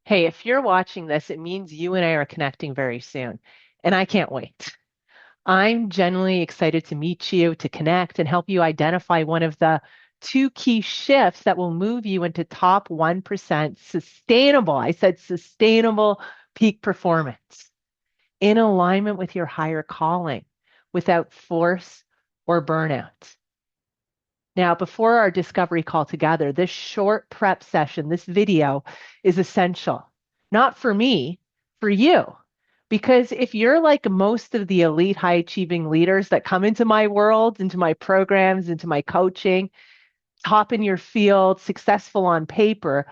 Hey, if you're watching this, it means you and I are connecting very soon, and I can't wait. I'm genuinely excited to meet you, to connect, and help you identify one of the two key shifts that will move you into top 1% sustainable. I said sustainable peak performance in alignment with your higher calling without force or burnout. Now, before our discovery call together, this short prep session, this video is essential, not for me, for you. Because if you're like most of the elite high achieving leaders that come into my world, into my programs, into my coaching, top in your field, successful on paper,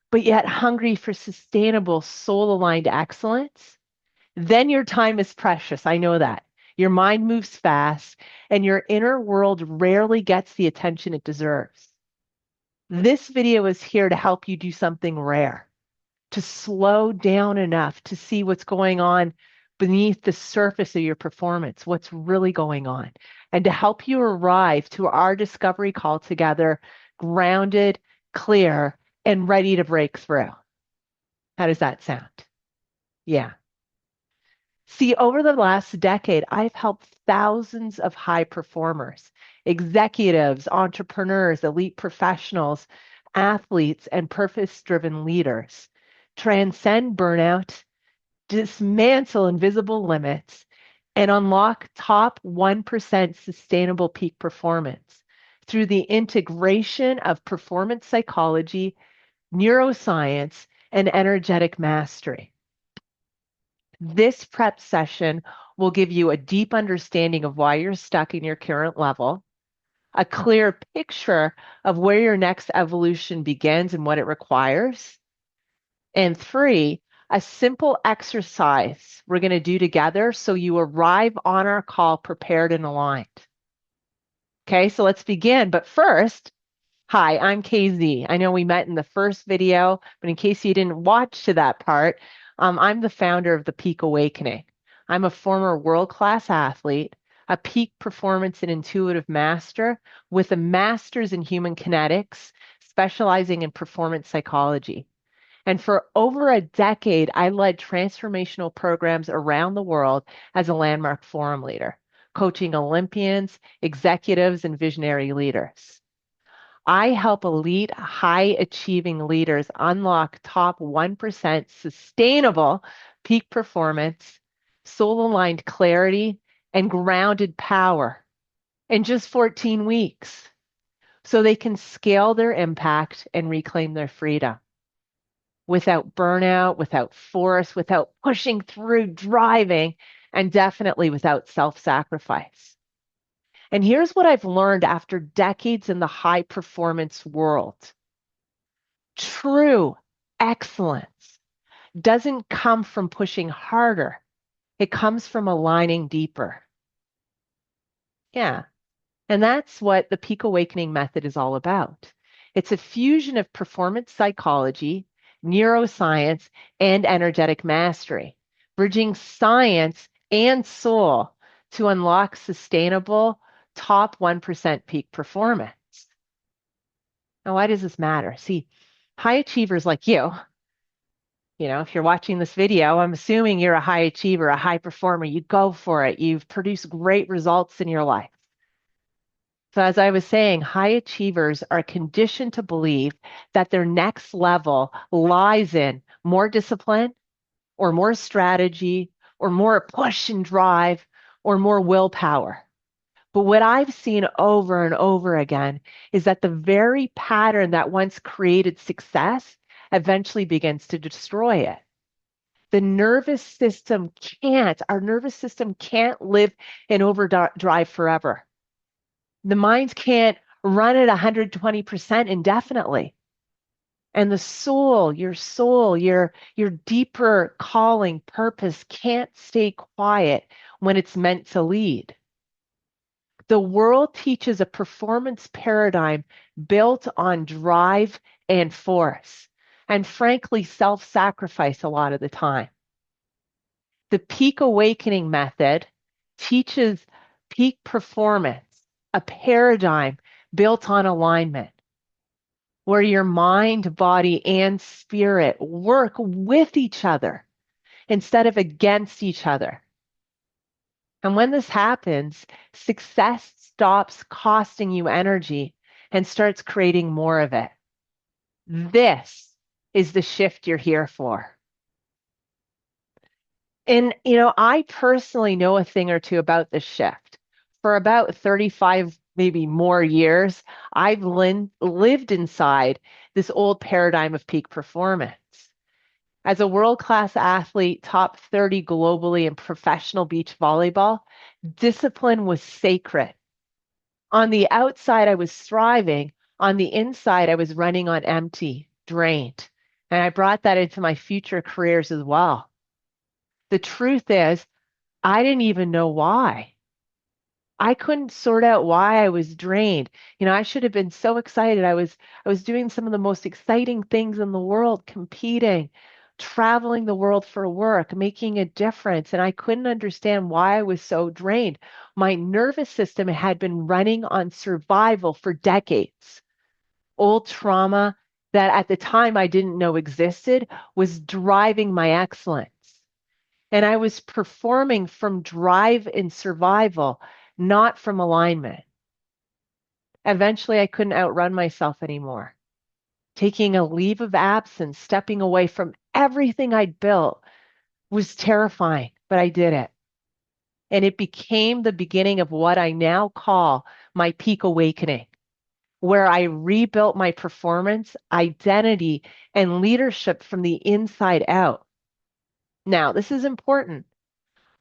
but yet hungry for sustainable, soul aligned excellence, then your time is precious. I know that. Your mind moves fast, and your inner world rarely gets the attention it deserves. This video is here to help you do something rare, to slow down enough to see what's going on beneath the surface of your performance, what's really going on, and to help you arrive to our discovery call together, grounded, clear, and ready to break through. How does that sound? Yeah. See, over the last decade, I've helped thousands of high performers, executives, entrepreneurs, elite professionals, athletes, and purpose driven leaders transcend burnout, dismantle invisible limits, and unlock top 1% sustainable peak performance through the integration of performance psychology, neuroscience, and energetic mastery. This prep session will give you a deep understanding of why you're stuck in your current level, a clear picture of where your next evolution begins and what it requires, and three, a simple exercise we're going to do together so you arrive on our call prepared and aligned. Okay, so let's begin. But first, hi, I'm KZ. I know we met in the first video, but in case you didn't watch to that part, I'm the founder of the Peak Awakening. I'm a former world-class athlete, a peak performance and intuitive master with a master's in human kinetics, specializing in performance psychology. And for over a decade, I led transformational programs around the world as a landmark forum leader, coaching Olympians, executives, and visionary leaders. I help elite, high achieving leaders unlock top 1% sustainable peak performance, soul aligned clarity, and grounded power in just 14 weeks so they can scale their impact and reclaim their freedom without burnout, without force, without pushing through driving, and definitely without self sacrifice. And here's what I've learned after decades in the high performance world: true excellence doesn't come from pushing harder, it comes from aligning deeper. Yeah. And that's what the Peak Awakening method is all about. It's a fusion of performance psychology, neuroscience, and energetic mastery, bridging science and soul to unlock sustainable top 1% peak performance. Now, why does this matter? See, high achievers like you know, if you're watching this video, I'm assuming you're a high achiever, a high performer. You go for it. You've produced great results in your life. So, as I was saying, high achievers are conditioned to believe that their next level lies in more discipline or more strategy or more push and drive or more willpower. But what I've seen over and over again is that the very pattern that once created success eventually begins to destroy it. Our nervous system can't live in overdrive forever. The mind can't run at 120% indefinitely. And the soul, your deeper calling purpose can't stay quiet when it's meant to lead. The world teaches a performance paradigm built on drive and force, and frankly, self sacrifice a lot of the time. The Peak Awakening method teaches peak performance, a paradigm built on alignment. where your mind, body, and spirit work with each other instead of against each other. And when this happens, success stops costing you energy and starts creating more of it. This is the shift you're here for. And, I personally know a thing or two about this shift. For about 35, maybe more years, I've lived inside this old paradigm of peak performance. As a world-class athlete, top 30 globally in professional beach volleyball, discipline was sacred. On the outside, I was thriving. On the inside, I was running on empty, drained. And I brought that into my future careers as well. The truth is, I didn't even know why. I couldn't sort out why I was drained. I should have been so excited. I was doing some of the most exciting things in the world, competing, traveling the world for work, making a difference, and I couldn't understand why I was so drained. My nervous system had been running on survival for decades. Old trauma that at the time I didn't know existed was driving my excellence. And I was performing from drive and survival, not from alignment. Eventually, I couldn't outrun myself anymore. Taking a leave of absence, stepping away from everything I'd built was terrifying, but I did it. And it became the beginning of what I now call my peak awakening, where I rebuilt my performance, identity, and leadership from the inside out. Now, this is important.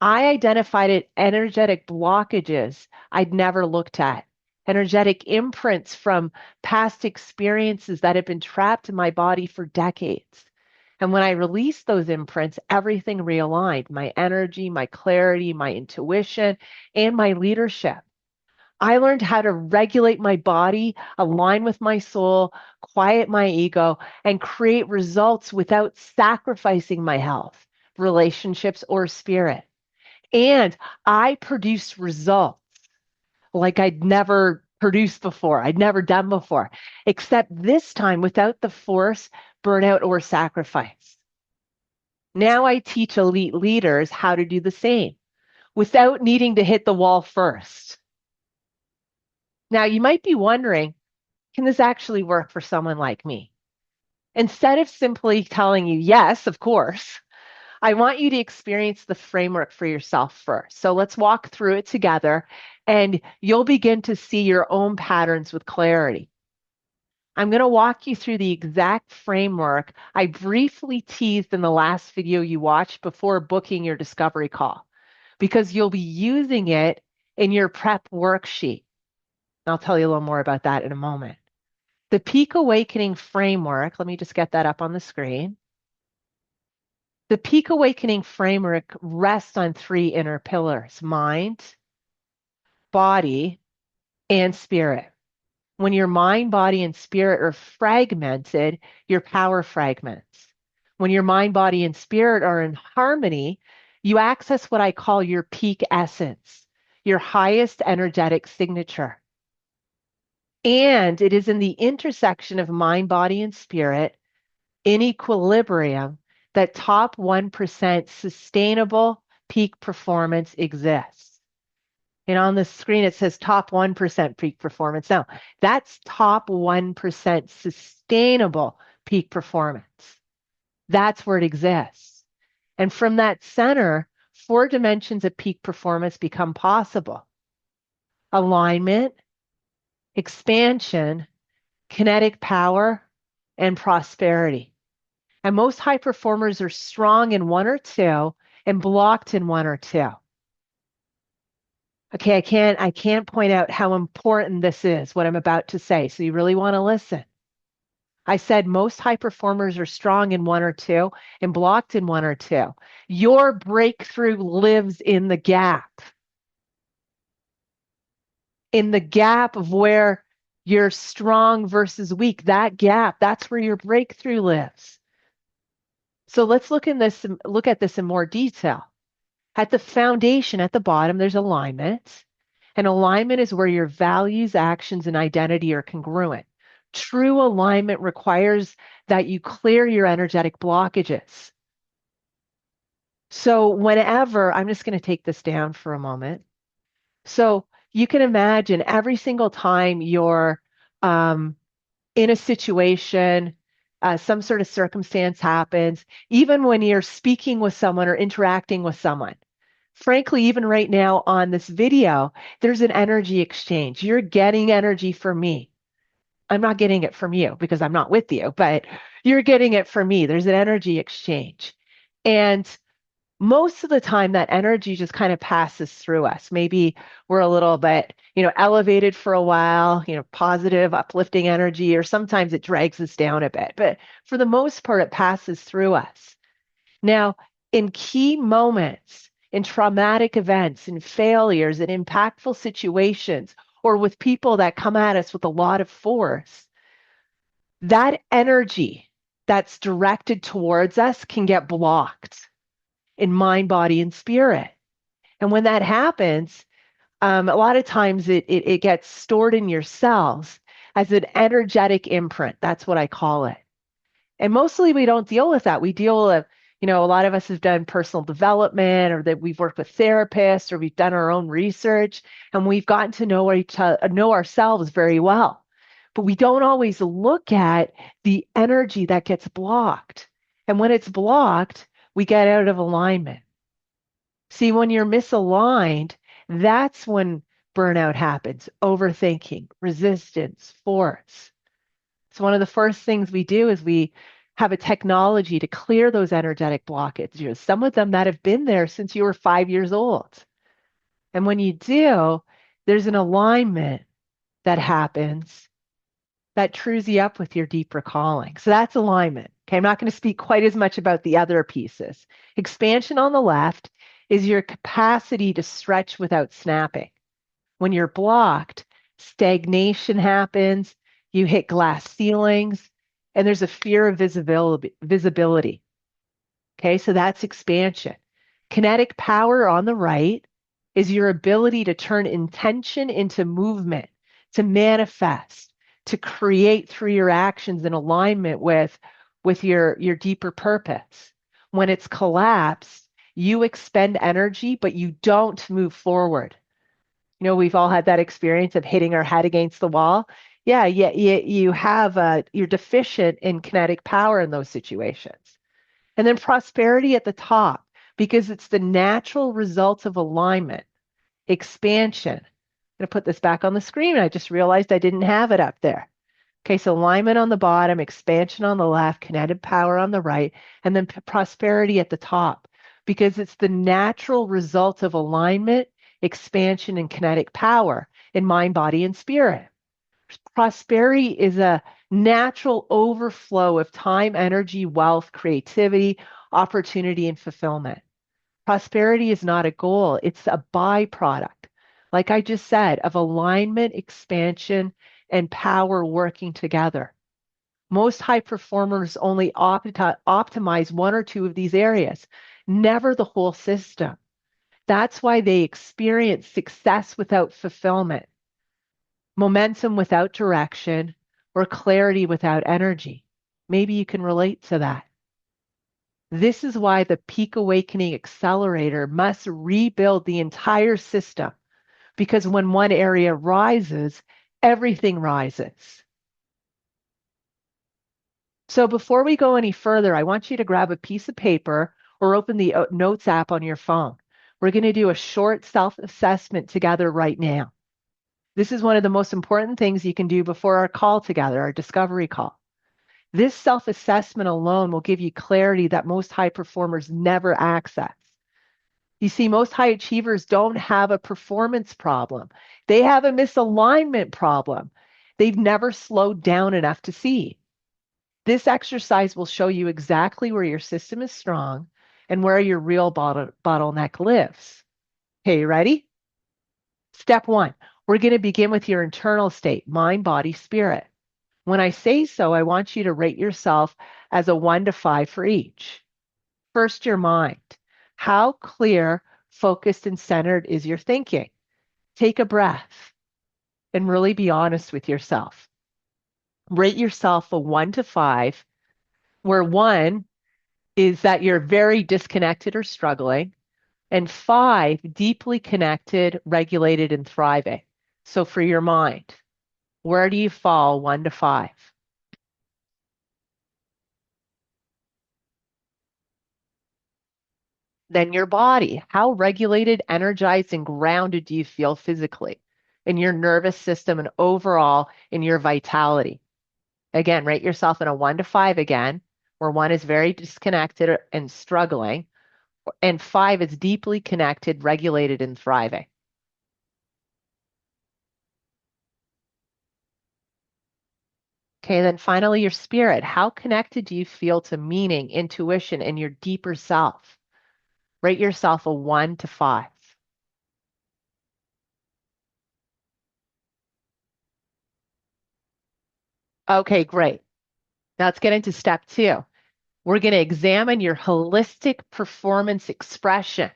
I identified energetic blockages I'd never looked at, energetic imprints from past experiences that had been trapped in my body for decades. And when I released those imprints, everything realigned: my energy, my clarity, my intuition, and my leadership. I learned how to regulate my body, align with my soul, quiet my ego, and create results without sacrificing my health, relationships, or spirit. And I produced results like I'd never produced before, I'd never done before, except this time without the force, burnout, or sacrifice. Now I teach elite leaders how to do the same without needing to hit the wall first. Now, you might be wondering, can this actually work for someone like me? Instead of simply telling you, yes, of course, I want you to experience the framework for yourself first. So let's walk through it together and you'll begin to see your own patterns with clarity. I'm going to walk you through the exact framework I briefly teased in the last video you watched before booking your discovery call, because you'll be using it in your prep worksheet. I'll tell you a little more about that in a moment. The Peak Awakening framework, let me just get that up on the screen. The Peak Awakening framework rests on three inner pillars: mind, body, and spirit. When your mind, body, and spirit are fragmented, your power fragments. When your mind, body, and spirit are in harmony, you access what I call your peak essence, your highest energetic signature. And it is in the intersection of mind, body, and spirit, in equilibrium, that top 1% sustainable peak performance exists. And on the screen, it says top 1% peak performance. Now, that's top 1% sustainable peak performance. That's where it exists. And from that center, 4 dimensions of peak performance become possible: alignment, expansion, kinetic power, and prosperity. And most high performers are strong in one or two and blocked in one or two. Okay, I can't point out how important this is, what I'm about to say. So you really want to listen. I said most high performers are strong in one or two and blocked in one or two. Your breakthrough lives in the gap. In the gap of where you're strong versus weak, that gap, that's where your breakthrough lives. So let's look at this in more detail. At the foundation, at the bottom, there's alignment. And alignment is where your values, actions, and identity are congruent. True alignment requires that you clear your energetic blockages. So whenever, I'm just going to take this down for a moment. So you can imagine every single time you're um, in a situation, some sort of circumstance happens, even when you're speaking with someone or interacting with someone. Frankly, even right now on this video, there's an energy exchange. You're getting energy from me. I'm not getting it from you because I'm not with you, but you're getting it from me. There's an energy exchange. And most of the time that energy just kind of passes through us. Maybe we're a little bit, elevated for a while, positive, uplifting energy, or sometimes it drags us down a bit. But for the most part, it passes through us. Now, in key moments, in traumatic events, in failures, in impactful situations, or with people that come at us with a lot of force, that energy that's directed towards us can get blocked in mind, body, and spirit. And when that happens, a lot of times it gets stored in your cells as an energetic imprint. That's what I call it. And mostly we don't deal with that. We deal with, a lot of us have done personal development or that we've worked with therapists or we've done our own research and we've gotten to know ourselves very well. But we don't always look at the energy that gets blocked. And when it's blocked, we get out of alignment. See, when you're misaligned, that's when burnout happens, overthinking, resistance, force. So one of the first things we do is we have a technology to clear those energetic blockages. Some of them that have been there since you were 5 years old. And when you do, there's an alignment that happens that trues you up with your deeper calling. So that's alignment. Okay, I'm not going to speak quite as much about the other pieces. Expansion on the left is your capacity to stretch without snapping. When you're blocked, stagnation happens, you hit glass ceilings, and there's a fear of visibility. Okay, so that's expansion. Kinetic power on the right is your ability to turn intention into movement, to manifest, to create through your actions in alignment with your deeper purpose. When it's collapsed, you expend energy, but you don't move forward. We've all had that experience of hitting our head against the wall. Yeah, you're deficient in kinetic power in those situations. And then prosperity at the top, because it's the natural result of alignment, expansion. I'm going to put this back on the screen. I just realized I didn't have it up there. Okay, so alignment on the bottom, expansion on the left, kinetic power on the right, and then prosperity at the top, because it's the natural result of alignment, expansion, and kinetic power in mind, body, and spirit. Prosperity is a natural overflow of time, energy, wealth, creativity, opportunity, and fulfillment. Prosperity is not a goal, it's a byproduct, like I just said, of alignment, expansion, and power working together. Most high performers only optimize one or two of these areas, never the whole system. That's why they experience success without fulfillment, momentum without direction, or clarity without energy. Maybe you can relate to that. This is why the Peak Awakening Accelerator must rebuild the entire system, because when one area rises, everything rises. So before we go any further, I want you to grab a piece of paper or open the Notes app on your phone. We're going to do a short self-assessment together right now. This is one of the most important things you can do before our call together, our discovery call. This self-assessment alone will give you clarity that most high performers never access. You see, most high achievers don't have a performance problem. They have a misalignment problem. They've never slowed down enough to see. This exercise will show you exactly where your system is strong and where your real bottleneck lives. Okay, you ready? Step one, we're going to begin with your internal state, mind, body, spirit. When I say so, I want you to rate yourself as a 1 to 5 for each. First, your mind. How clear, focused, and centered is your thinking? Take a breath and really be honest with yourself. Rate yourself a 1 to 5, where 1 is that you're very disconnected or struggling, and 5, deeply connected, regulated, and thriving. So for your mind, where do you fall 1 to 5? Then your body, how regulated, energized, and grounded do you feel physically in your nervous system and overall in your vitality? Again, rate yourself in a 1 to 5 again, where 1 is very disconnected and struggling, and 5 is deeply connected, regulated, and thriving. Okay, then finally, your spirit. How connected do you feel to meaning, intuition, and your deeper self? Rate yourself a 1 to 5. Okay, great. Now let's get into step 2. We're going to examine your holistic performance expression,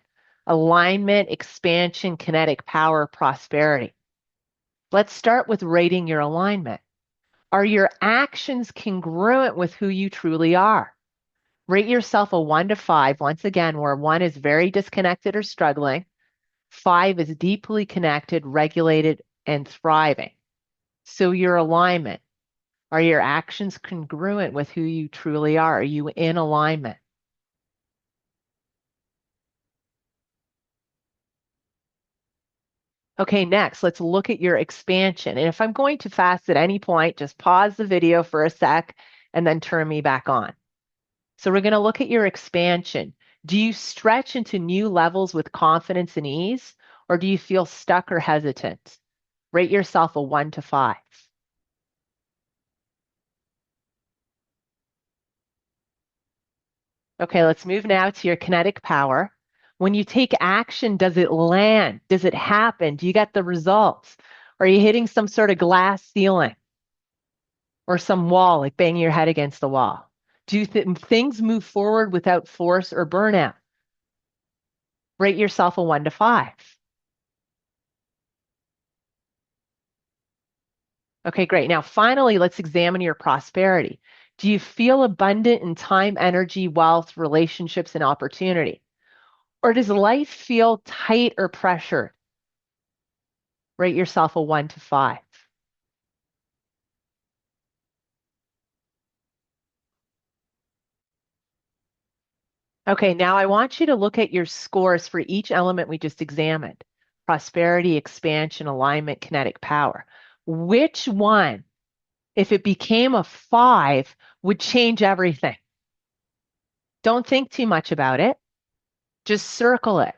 alignment, expansion, kinetic power, prosperity. Let's start with rating your alignment. Are your actions congruent with who you truly are? Rate yourself a 1 to 5, once again, where 1 is very disconnected or struggling, 5 is deeply connected, regulated, and thriving. So your alignment, are your actions congruent with who you truly are? Are you in alignment? Okay, next, let's look at your expansion. And if I'm going too fast at any point, just pause the video for a sec and then turn me back on. So we're going to look at your expansion. Do you stretch into new levels with confidence and ease, or do you feel stuck or hesitant? Rate yourself a 1 to 5. Okay, let's move now to your kinetic power. When you take action, does it land? Does it happen? Do you get the results? Are you hitting some sort of glass ceiling or some wall, like banging your head against the wall? Do things move forward without force or burnout? Rate yourself a 1 to 5. Okay, great. Now, finally, let's examine your prosperity. Do you feel abundant in time, energy, wealth, relationships, and opportunity? Or does life feel tight or pressured? Rate yourself a 1 to 5. Okay, now I want you to look at your scores for each element we just examined: prosperity, expansion, alignment, kinetic power. Which one, if it became a 5, would change everything? Don't think too much about it. Just circle it.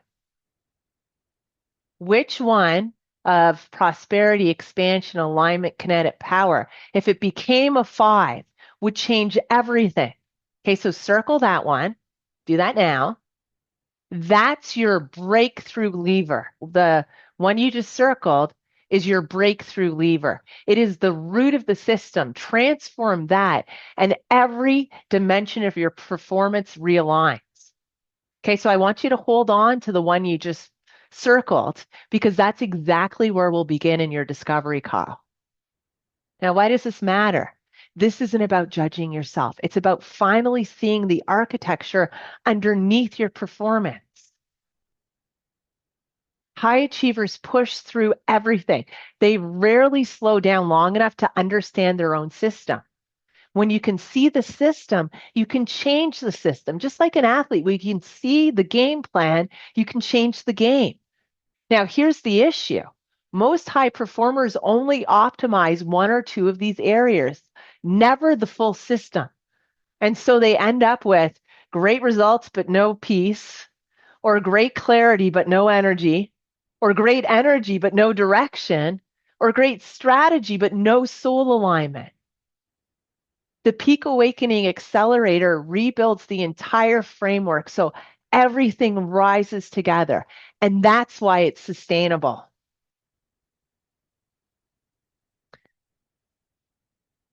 Which one of prosperity, expansion, alignment, kinetic power, if it became a 5, would change everything? Okay, so circle that one. Do that now. That's your breakthrough lever. The one you just circled is your breakthrough lever. It is the root of the system. Transform that, and every dimension of your performance realigns. Okay, so I want you to hold on to the one you just circled, because that's exactly where we'll begin in your discovery call. Now, why does this matter? This isn't about judging yourself. It's about finally seeing the architecture underneath your performance. High achievers push through everything. They rarely slow down long enough to understand their own system. When you can see the system, you can change the system. Just like an athlete, we can see the game plan, you can change the game. Now, here's the issue. Most high performers only optimize 1 or 2 of these areas, never the full system. And so they end up with great results, but no peace, or great clarity, but no energy, or great energy, but no direction, or great strategy, but no soul alignment. The Peak Awakening Accelerator rebuilds the entire framework so everything rises together. And that's why it's sustainable.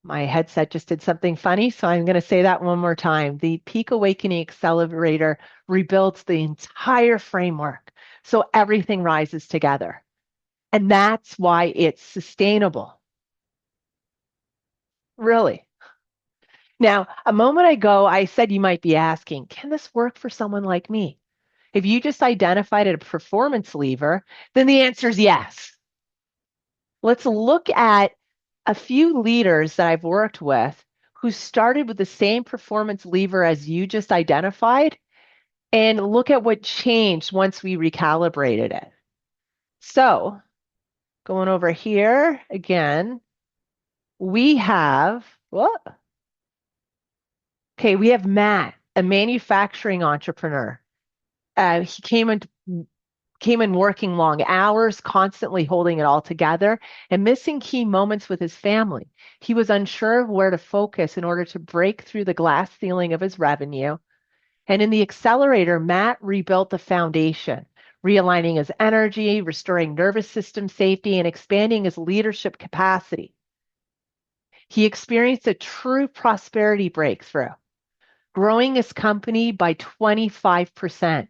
My headset just did something funny, so I'm going to say that one more time. The Peak Awakening Accelerator rebuilds the entire framework so everything rises together. And that's why it's sustainable. Really. Now, a moment ago, I said you might be asking, can this work for someone like me? If you just identified a performance lever, then the answer is yes. Let's look at a few leaders that I've worked with who started with the same performance lever as you just identified and look at what changed once we recalibrated it. So, going over here again, we have, what? Okay, we have Matt, a manufacturing entrepreneur. He came in working long hours, constantly holding it all together and missing key moments with his family. He was unsure of where to focus in order to break through the glass ceiling of his revenue. And in the accelerator, Matt rebuilt the foundation, realigning his energy, restoring nervous system safety, and expanding his leadership capacity. He experienced a true prosperity breakthrough, growing his company by 25%,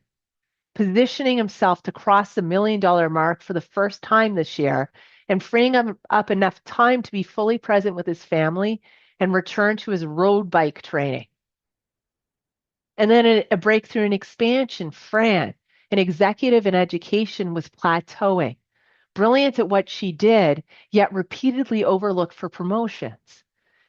positioning himself to cross the $1 million mark for the first time this year, and freeing up enough time to be fully present with his family and return to his road bike training. And then a breakthrough in expansion, Fran, an executive in education, was plateauing, brilliant at what she did, yet repeatedly overlooked for promotions.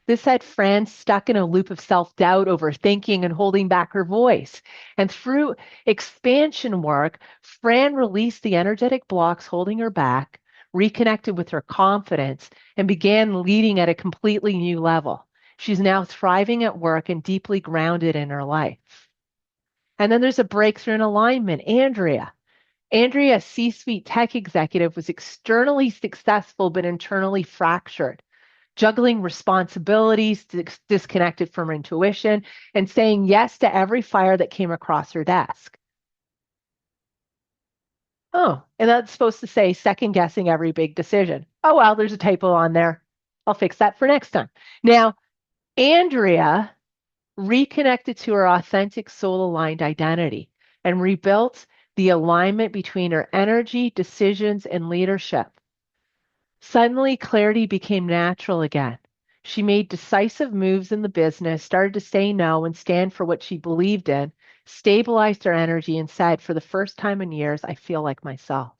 This had Fran stuck in a loop of self doubt, overthinking, and holding back her voice. And through expansion work, Fran released the energetic blocks holding her back, reconnected with her confidence, and began leading at a completely new level. She's now thriving at work and deeply grounded in her life. And then there's a breakthrough in alignment, Andrea. Andrea, a C suite tech executive, was externally successful but internally fractured, juggling responsibilities, disconnected from her intuition, and saying yes to every fire that came across her desk. Oh, and that's supposed to say second guessing every big decision. Oh, well, there's a typo on there. I'll fix that for next time. Now, Andrea reconnected to her authentic soul aligned identity and rebuilt the alignment between her energy, decisions, and leadership. Suddenly, clarity became natural again. She made decisive moves in the business, started to say no and stand for what she believed in, stabilized her energy, and said, for the first time in years, I feel like myself.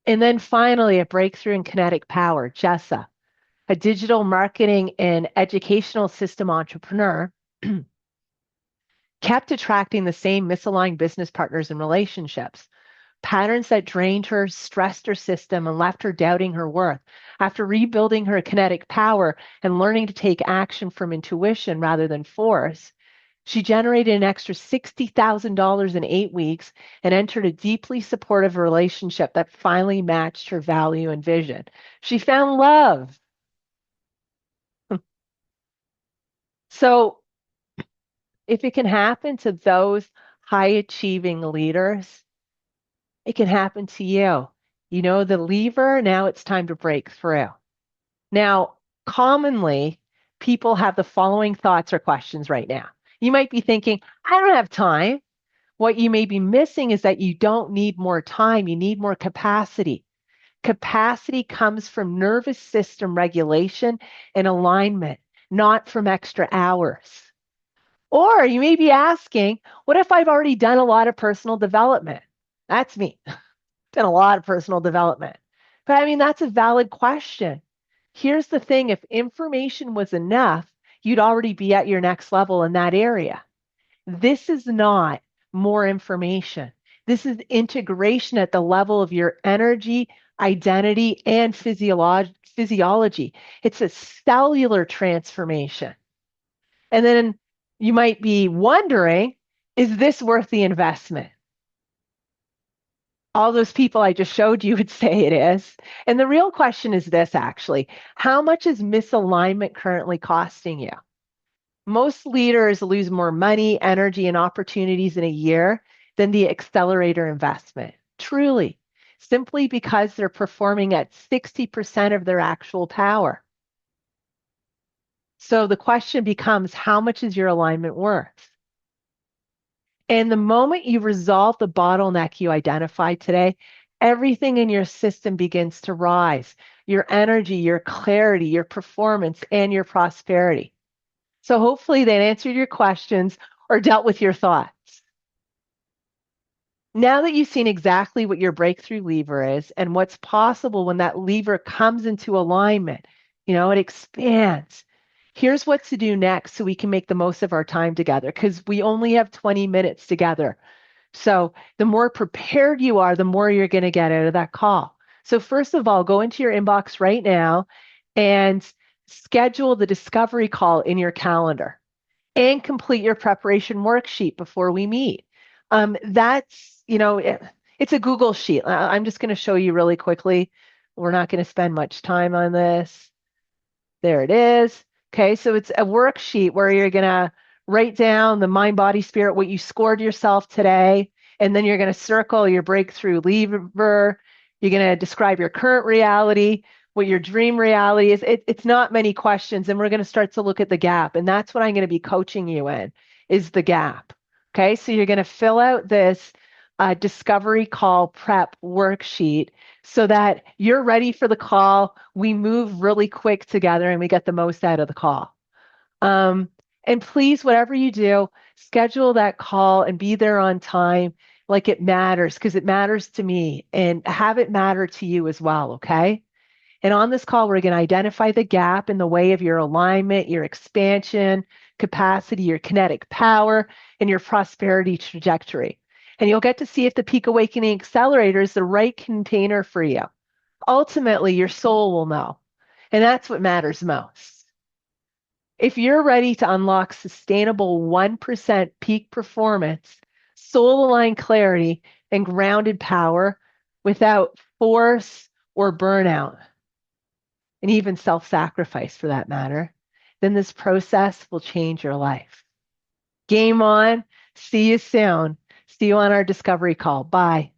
And then finally, a breakthrough in kinetic power, Jessa, a digital marketing and educational system entrepreneur, kept attracting the same misaligned business partners and relationships. Patterns that drained her, stressed her system, and left her doubting her worth. After rebuilding her kinetic power and learning to take action from intuition rather than force, she generated an extra $60,000 in 8 weeks and entered a deeply supportive relationship that finally matched her value and vision. She found love. So, if it can happen to those high achieving leaders, it can happen to you. You know the lever, now it's time to break through. Now, commonly, people have the following thoughts or questions right now. You might be thinking, I don't have time. What you may be missing is that you don't need more time, you need more capacity. Capacity comes from nervous system regulation and alignment, not from extra hours. Or you may be asking, what if I've already done a lot of personal development? That's me. Done a lot of personal development. But I mean, that's a valid question. Here's the thing, if information was enough, you'd already be at your next level in that area. This is not more information. This is integration at the level of your energy, identity, and physiology. It's a cellular transformation. And then you might be wondering, is this worth the investment? All those people I just showed you would say it is. And the real question is this actually, how much is misalignment currently costing you? Most leaders lose more money, energy, and opportunities in a year than the accelerator investment. Truly, simply because they're performing at 60% of their actual power. So the question becomes, how much is your alignment worth? And the moment you resolve the bottleneck you identified today, everything in your system begins to rise. your energy, your clarity, your performance, and your prosperity. So hopefully that answered your questions or dealt with your thoughts. Now that you've seen exactly what your breakthrough lever is and what's possible when that lever comes into alignment, it expands. Here's what to do next so we can make the most of our time together because we only have 20 minutes together. So the more prepared you are, the more you're going to get out of that call. So first of all, go into your inbox right now and schedule the discovery call in your calendar and complete your preparation worksheet before we meet. It's a Google sheet. I'm just going to show you really quickly. We're not going to spend much time on this. There it is. Okay, so it's a worksheet where you're going to write down the mind, body, spirit, what you scored yourself today, and then you're going to circle your breakthrough lever. You're going to describe your current reality, what your dream reality is. It's not many questions, and we're going to start to look at the gap, and that's what I'm going to be coaching you in, is the gap. Okay, so you're going to fill out this discovery call prep worksheet so that you're ready for the call. We move really quick together and we get the most out of the call. And please, whatever you do, schedule that call and be there on time like it matters because it matters to me and have it matter to you as well, okay? And on this call, we're going to identify the gap in the way of your alignment, your expansion, capacity, your kinetic power, and your prosperity trajectory. And you'll get to see if the Peak Awakening Accelerator is the right container for you. Ultimately, your soul will know. And that's what matters most. If you're ready to unlock sustainable 1% peak performance, soul aligned clarity, and grounded power without force or burnout, and even self sacrifice for that matter, then this process will change your life. Game on. See you soon. See you on our discovery call. Bye.